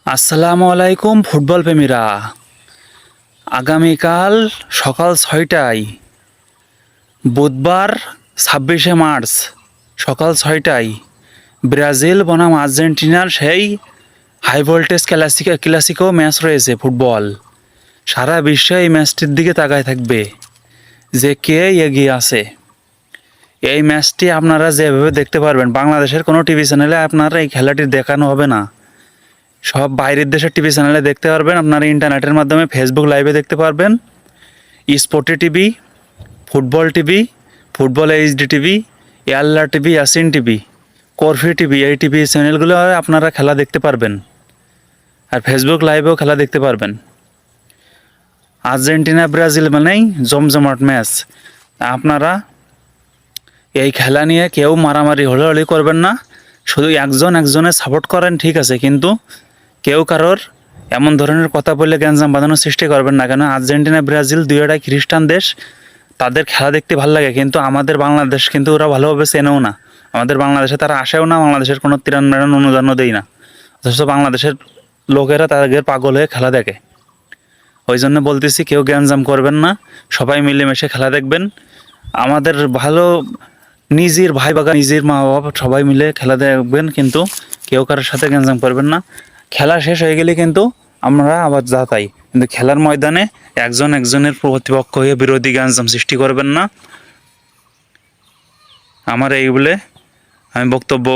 আসসালামু আলাইকুম ফুটবল প্রেমীরা। আগামীকাল সকাল 6টায় বুধবার 26শে মার্চ সকাল 6টায় ব্রাজিল বনাম আর্জেন্টিনার সেই হাই ভোল্টেজ ক্লাসিকো ম্যাচ রয়েছে ফুটবল। সারা বিশ্বে এই ম্যাচটির দিকে তাকায় থাকবে যে কে এগিয়ে আছে। এই ম্যাচটি আপনারা যেভাবে দেখতে পারবেন, বাংলাদেশের কোনো টিভি চ্যানেলে আপনারা এই খেলাটি দেখানো হবে না। সব বাইরের দেশের টিভি চ্যানেলে দেখতে পারবেন, আপনারা ইন্টারনেটের মাধ্যমে ফেসবুক লাইভে দেখতে পারবেন। Sporty TV, football TV, football HD TV, এয়ারলা টিভি, ইয়াসিন টিভি, করফি টিভি, এই টিভি চ্যানেলগুলো আপনারা খেলা দেখতে পারবেন। আর ফেসবুক লাইভেও খেলা দেখতে পারবেন। আর্জেন্টিনা ব্রাজিল মানেই জমজমাট ম্যাচ। আপনারা এই খেলা নিয়ে কেউ মারামারি হলাহলি করবেন না। শুধু একজন একজনের সাপোর্ট করেন ঠিক আছে, কিন্তু কেউ কারোর এমন ধরনের কথা বললে গ্যাঞ্জাম বাঁধানোর সৃষ্টি করবেন না। কেন আর্জেন্টিনা ব্রাজিল দুইটাই খ্রিস্টান দেশ, তাদের খেলা দেখতে ভালো লাগে, কিন্তু আমাদের বাংলাদেশ কিন্তু ওরা ভালোভাবে চেনেও না। আমাদের বাংলাদেশে তারা আসেও না, বাংলাদেশের কোনো ত্রাণ মেরান অনুদানও দেয় না, অথচ বাংলাদেশের লোকেরা তাদের পাগল হয়ে খেলা দেখে। ওই জন্য বলতেছি কেউ গ্যাঞ্জাম করবেন না, সবাই মিলেমিশে খেলা দেখবেন। আমাদের ভালো নিজের ভাই বাগা নিজের মা বাবা সবাই মিলে খেলা দেখবেন, কিন্তু কেউ কারোর সাথে গ্যাঞ্জাম করবেন না। খেলা শেষ হয়ে গেলে কিন্তু আমরা আবার যাতাই, কিন্তু খেলার ময়দানে একজন একজনের প্রতিপক্ষ হয়ে বিরোধী গ্যাঞ্জাম সৃষ্টি করবেন না। আমার এই বলে আমি বক্তব্য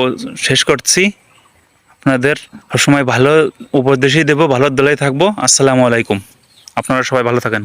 শেষ করছি। আপনাদের সবসময় ভালো উপদেশই দেবো, ভালো দলেই থাকবো। আসসালামু আলাইকুম। আপনারা সবাই ভালো থাকেন।